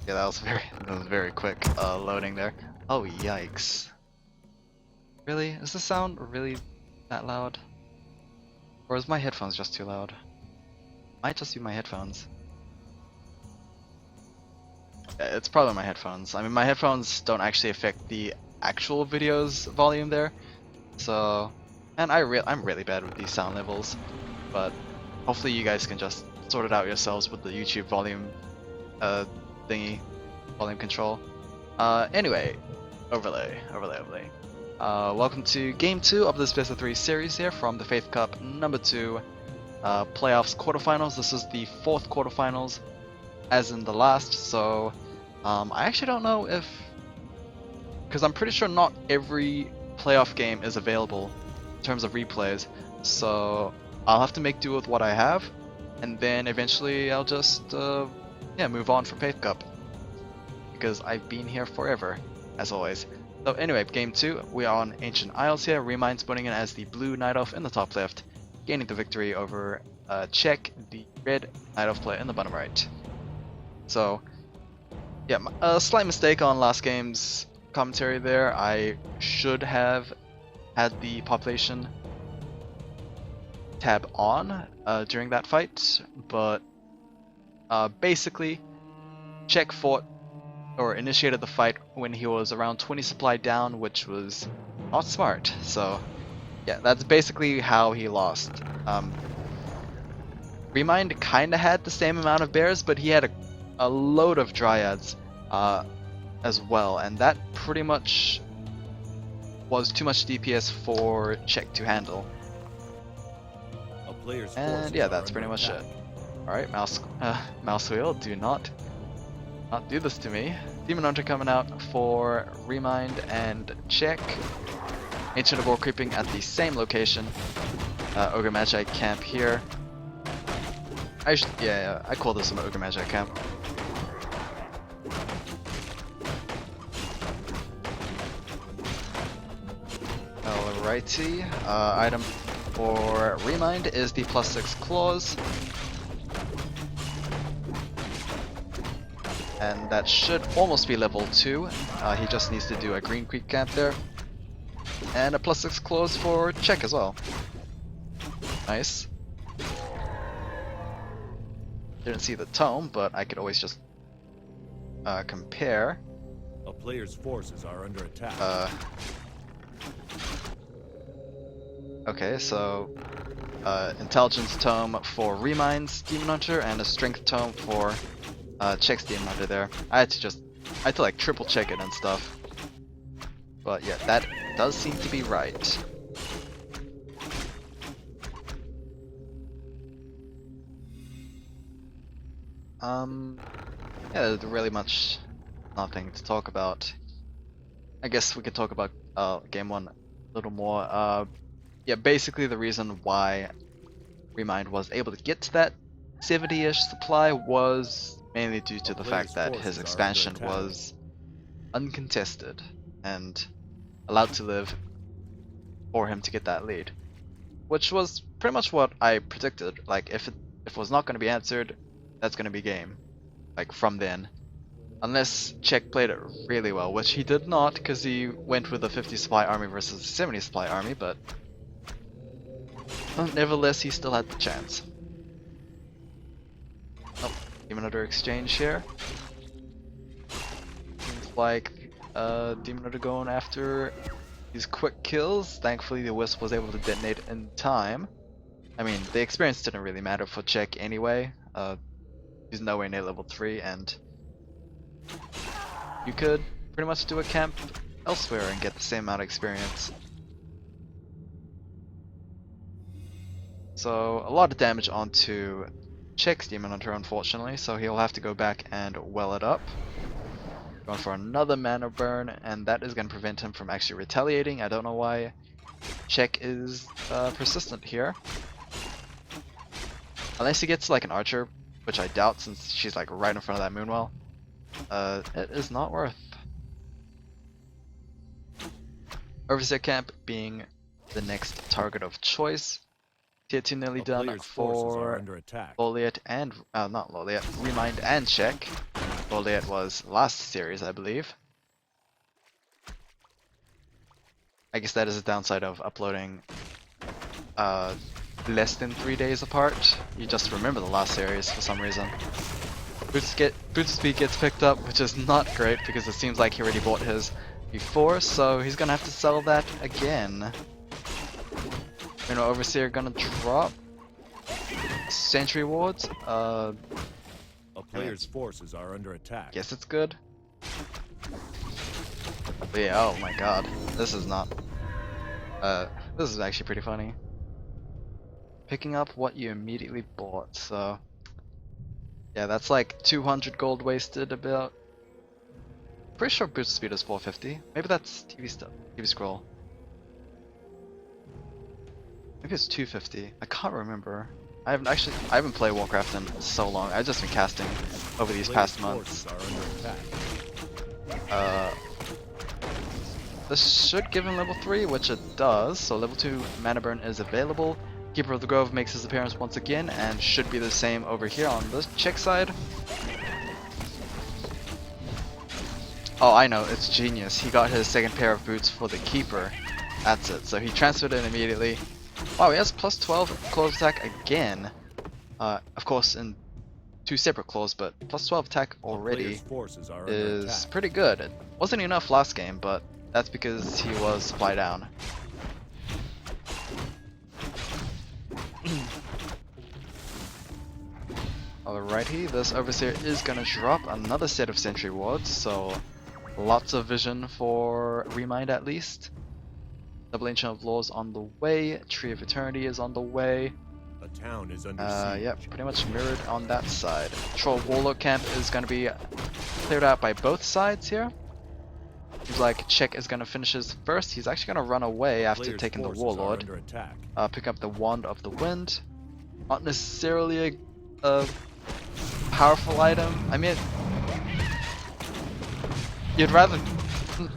Yeah, that was very quick loading there. Oh yikes! Really? Is the sound really that loud? Or is my headphones just too loud? Might just be my headphones. Yeah, it's probably my headphones. I mean, my headphones don't actually affect the actual video's volume there. So, and I'm really bad with these sound levels, but hopefully you guys can just sort it out yourselves with the YouTube volume thingy, volume control. Anyway, overlay. Welcome to game 2 of this best of 3 series here from the Faith Cup number 2 playoffs quarterfinals. This is the 4th quarterfinals, as in the last. So I actually don't know if, because I'm pretty sure not every playoff game is available in terms of replays. So I'll have to make do with what I have, and then eventually I'll just move on from Faith Cup, because I've been here forever, as always. So anyway, game 2, we are on Ancient Isles here. Remind spawning in as the blue Night Elf in the top left, gaining the victory over Check, the red Night Elf player in the bottom right. So yeah, a slight mistake on last game's commentary there. I should have had the population tab on during that fight, but basically Check fought or initiated the fight when he was around 20 supply down, which was not smart. So yeah, that's basically how he lost. Remind kinda had the same amount of bears, but he had a load of dryads as well, and that pretty much was too much DPS for Check to handle. And yeah, that's pretty much it. Alright, mouse wheel, do not do this to me. Demon Hunter coming out for Remind and Check. Ancient of War creeping at the same location. Ogre Magi camp here. I call this an Ogre Magi camp. Alrighty, item for Remind is the +6 claws. And that should almost be level 2. He just needs to do a green creep camp there. And a +6 claws for Check as well. Nice. Didn't see the tome, but I could always just compare. A player's forces are under attack. Okay, so intelligence tome for Remind's Demon Hunter and a strength tome for Check's Demon Hunter there. I had to like triple check it and stuff. But yeah, that does seem to be right. Yeah, there's really much nothing to talk about. I guess we could talk about game 1 a little more. Yeah, basically the reason why Remind was able to get to that 70-ish supply was mainly due to the fact that his expansion was uncontested and allowed to live for him to get that lead, which was pretty much what I predicted. Like if it was not going to be answered, that's going to be game, like from then, unless Check played it really well, which he did not, because he went with a 50 supply army versus a 70 supply army, but nevertheless he still had the chance. Oh, Demon Hunter exchange here. Seems like Demon Hunter going after these quick kills. Thankfully the Wisp was able to detonate in time. I mean, the experience didn't really matter for Check anyway. He's nowhere near level 3, and you could pretty much do a camp elsewhere and get the same amount of experience. So a lot of damage onto Check's Demon Hunter, unfortunately, so he'll have to go back and well it up. Going for another mana burn, and that is going to prevent him from actually retaliating. I don't know why Check is persistent here. Unless he gets like an archer, which I doubt since she's like right in front of that Moonwell. It is not worth. Overseer camp being the next target of choice. Tier 2 nearly done for Loliet and, not Loliet, Remind and Check. Goliath was last series, I believe. I guess that is a downside of uploading less than 3 days apart. You just remember the last series for some reason. Boot speed gets picked up, which is not great because it seems like he already bought his before, so he's gonna have to sell that again. You know, Overseer gonna drop Sentry Wards. A player's forces are under attack. Guess it's good. But yeah, oh my god, this is not. This is actually pretty funny. Picking up what you immediately bought, so yeah, that's like 200 gold wasted about. Pretty sure boost speed is 450. Maybe that's TV stuff, TV scroll. Maybe it's 250. I can't remember. I haven't played Warcraft in so long. I've just been casting over these past months. This should give him level 3, which it does. So level 2 mana burn is available. Keeper of the Grove makes his appearance once again and should be the same over here on this check side. Oh, I know, it's genius. He got his second pair of boots for the Keeper. That's it. So he transferred it immediately. Wow, he has plus 12 claws attack again. Of course, in 2 separate claws, but plus 12 attack already is pretty good. It wasn't enough last game, but that's because he was supply down. Alrighty, this Overseer is gonna drop another set of Sentry Wards, so lots of vision for Remind at least. Double Ancient of Laws on the way, Tree of Eternity is on the way. A town is under siege. Yeah, pretty much mirrored on that side. Troll Warlord camp is gonna be cleared out by both sides here. Seems like Czech is gonna finish his first. He's actually gonna run away after taking the Warlord. Pick up the Wand of the Wind. Not necessarily a powerful item. I mean, you'd rather.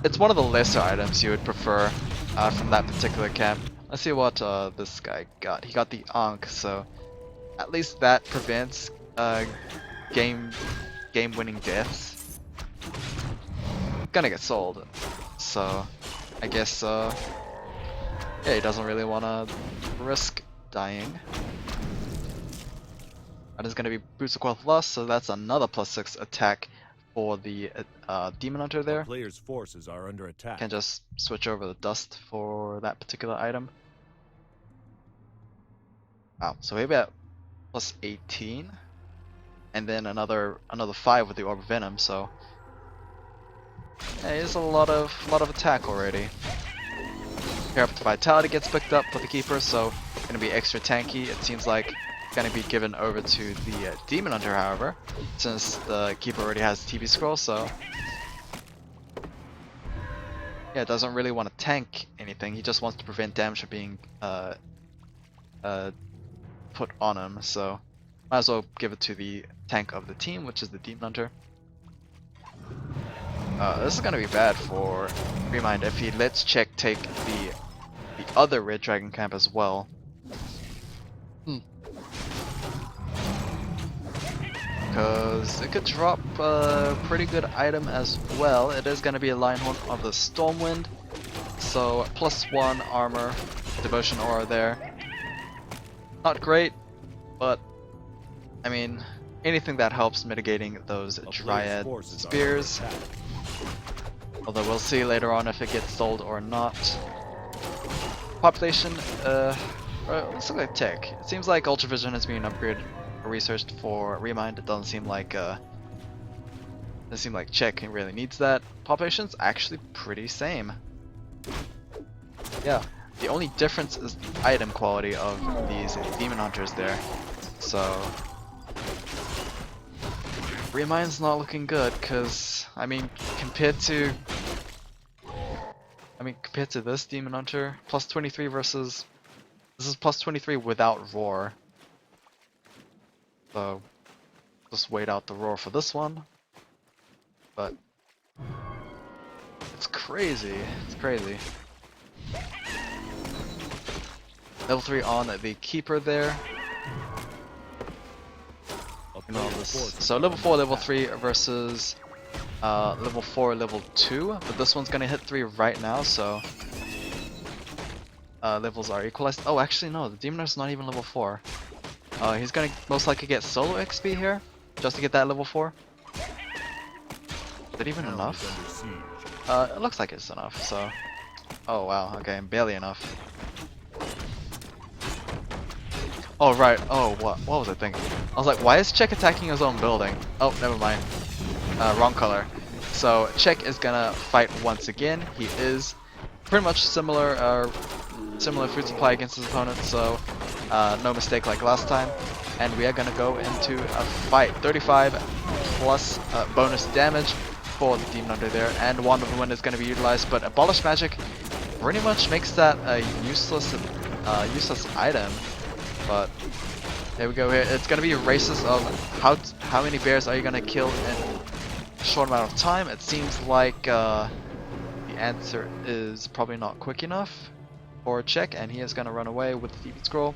It's one of the lesser items you would prefer from that particular camp. Let's see what this guy got. He got the Ankh, so at least that prevents game-winning deaths. Gonna get sold, so I guess yeah, he doesn't really want to risk dying. That is gonna be Boots of Quel'The Lust, so that's another plus 6 attack for the Demon Hunter there. Player's forces are under attack. Can just switch over the dust for that particular item. Wow, so maybe at plus 18, and then another 5 with the Orb of Venom. So yeah, it's a lot of attack already. Here up to Vitality gets picked up for the Keeper, so gonna be extra tanky. It seems like gonna be given over to the Demon Hunter, however, since the Keeper already has TV Scroll. So yeah, doesn't really want to tank anything. He just wants to prevent damage from being put on him. So might as well give it to the tank of the team, which is the Demon Hunter. This is gonna be bad for Remind if he lets Czech take the other Red Dragon camp as well. Because it could drop a pretty good item as well. It is going to be a Lionhorn of the Stormwind, so +1 armor, Devotion Aura there. Not great, but I mean, anything that helps mitigating those Dryad spears. Although we'll see later on if it gets sold or not. Population, let's look at tech. It seems like Ultra Vision has been upgraded or researched for Remind. It doesn't seem like Czech really needs that. Population's actually pretty same. Yeah, the only difference is the item quality of these Demon Hunters there. So Remind's not looking good, because I mean compared to this Demon Hunter, +23 versus this is +23 without Roar. So just wait out the Roar for this one. But it's crazy. It's crazy. Level 3 on the Keeper there. A You know, so level 4, level 3 versus level 4, level 2, but this one's gonna hit 3 right now, so levels are equalized. Oh, actually no, the Demoner's not even level 4. He's gonna most likely get solo XP here, just to get that level 4. Is it even enough? It looks like it's enough, so... Oh wow, okay, barely enough. Oh right, oh what was I thinking? I was like, why is Czech attacking his own building? Oh, never mind. Wrong color. So Czech is gonna fight once again. He is pretty much similar food supply against his opponent, so no mistake like last time. And we are gonna go into a fight. 35 plus bonus damage for the Demon Hunter there, and Wand of the Wind is gonna be utilized, but Abolish Magic pretty much makes that a useless item. But here we go. Here it's gonna be races of how many bears are you gonna kill in a short amount of time. It seems like the answer is probably not quick enough for Czech, and he is gonna run away with the TV scroll.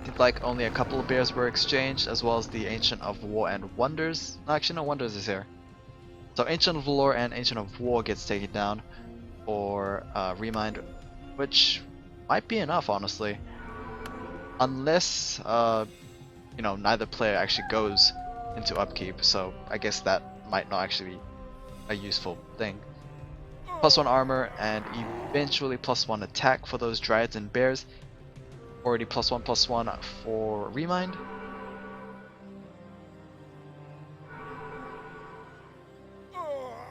Seems like only a couple of bears were exchanged, as well as the Ancient of War and Wonders. No, actually, no, Wonders is here. So Ancient of Lore and Ancient of War gets taken down for Remind, which might be enough, honestly. Unless, you know, neither player actually goes into upkeep, so I guess that might not actually be a useful thing. +1 armor and eventually +1 attack for those Dryads and Bears. Already +1/+1 for Remind.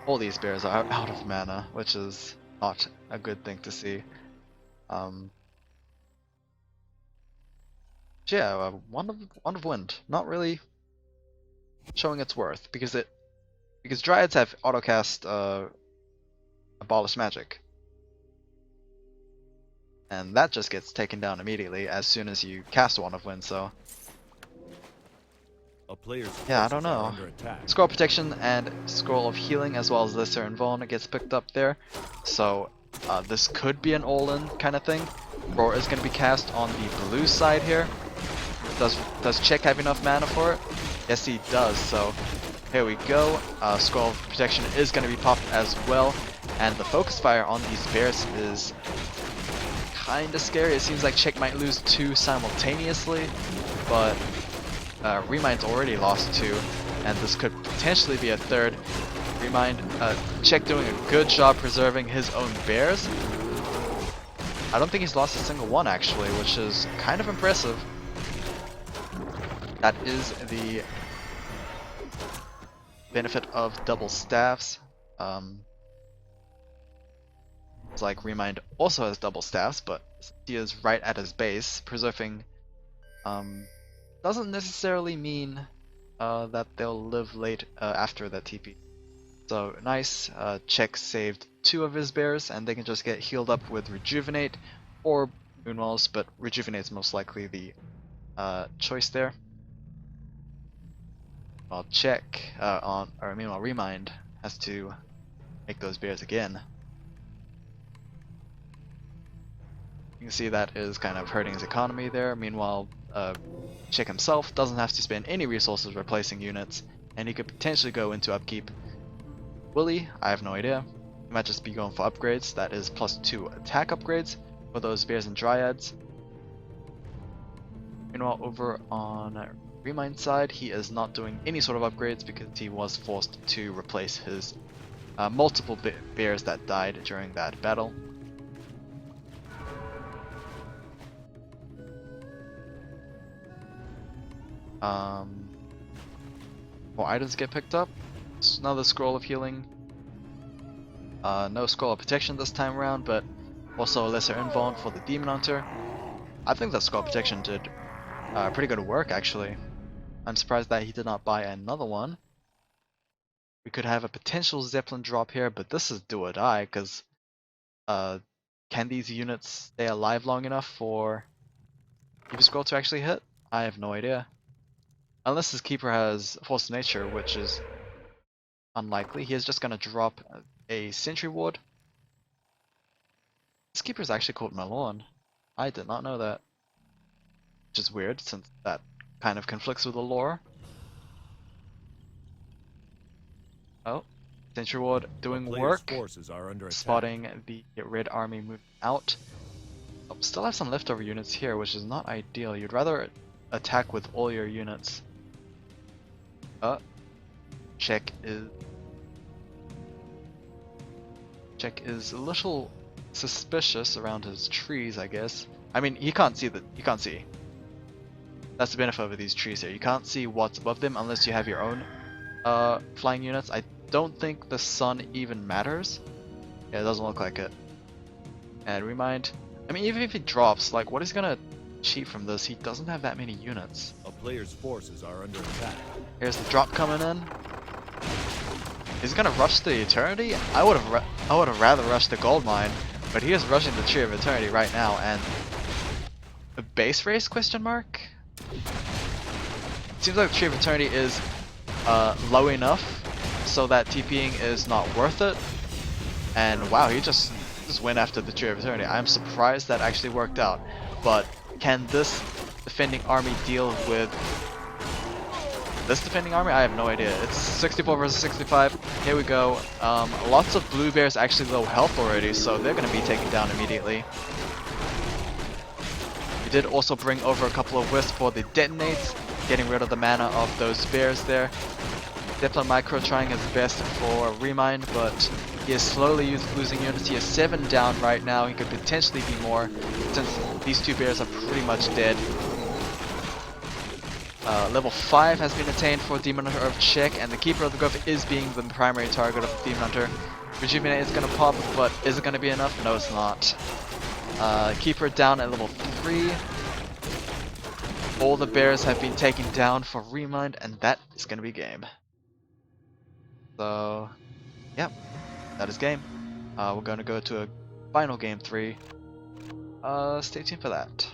All these bears are out of mana, which is not a good thing to see. Yeah, Wand of Wind, not really showing its worth because Dryads have autocast Abolish Magic, and that just gets taken down immediately as soon as you cast Wand of Wind. So yeah, I don't know. Scroll of Protection and Scroll of Healing, as well as Lesser Invuln, gets picked up there. So this could be an all-in kind of thing. Roar is going to be cast on the blue side here. Does Czech have enough mana for it? Yes, he does. So here we go. Scroll of Protection is going to be popped as well, and the focus fire on these bears is kind of scary. It seems like Czech might lose 2 simultaneously, but Remind's already lost 2, and this could potentially be a 3rd. Remind, Czech doing a good job preserving his own bears. I don't think he's lost a single one actually, which is kind of impressive. That is the benefit of double staffs. It's like Remind also has double staffs, but he is right at his base. Preserving doesn't necessarily mean that they'll live late after that TP. So nice, Czech saved 2 of his bears, and they can just get healed up with Rejuvenate or Moonwalls, but Rejuvenate is most likely the choice there. While meanwhile Remind has to make those bears again. You can see that is kind of hurting his economy there. Meanwhile, Czech himself doesn't have to spend any resources replacing units, and he could potentially go into upkeep. Will he? I have no idea. He might just be going for upgrades. That is +2 attack upgrades for those bears and dryads. Meanwhile, over on Remind's side, he is not doing any sort of upgrades because he was forced to replace his multiple bears that died during that battle. More items get picked up. Another Scroll of Healing. No Scroll of Protection this time around, but also a Lesser Invuln for the Demon Hunter. I think that Scroll of Protection did pretty good work actually. I'm surprised that he did not buy another one. We could have a potential Zeppelin drop here, but this is do or die, because can these units stay alive long enough for Keeper Scroll to actually hit? I have no idea. Unless his Keeper has Force of Nature, which is unlikely. He is just going to drop a Sentry Ward. This Keeper is actually called Malorn. I did not know that. Which is weird, since that kind of conflicts with the lore. Oh, Sentry Ward A doing player's work, forces are under attack. spotting the Red Army moving out. Oh, still have some leftover units here, which is not ideal. You'd rather attack with all your units. Check is a little suspicious around his trees, I guess. I mean, he can't see. That's the benefit of these trees here. You can't see what's above them unless you have your own flying units. I don't think the sun even matters. Yeah, it doesn't look like it. And remind, I mean, even if it drops, like, what is he gonna achieve from this? He doesn't have that many units. A player's forces are under attack. Here's the drop coming in. Is he gonna rush the Eternity? I would have rather rushed the gold mine, but he is rushing the Tree of Eternity right now. And a base race question mark? Seems like the Tree of Eternity is low enough so that TPing is not worth it. And wow, he just went after the Tree of Eternity. I'm surprised that actually worked out. But can this defending army deal with this defending army? I have no idea. It's 64 versus 65. Here we go. Lots of blue bears actually low health already, so they're going to be taken down immediately. We did also bring over a couple of wisps for the detonates, getting rid of the mana of those bears there. Diplo Micro trying his best for Remind, but he is slowly losing units. He is 7 down right now. He could potentially be more, since these two bears are pretty much dead. Level 5 has been attained for Demon Hunter of Check, and the Keeper of the Grove is being the primary target of the Demon Hunter. Rejuvenate is going to pop, but is it going to be enough? No, it's not. Keeper down at level 3. All the bears have been taken down for Remind, and that is going to be game. So, yep, that is game. We're going to go to a final game 3. Stay tuned for that.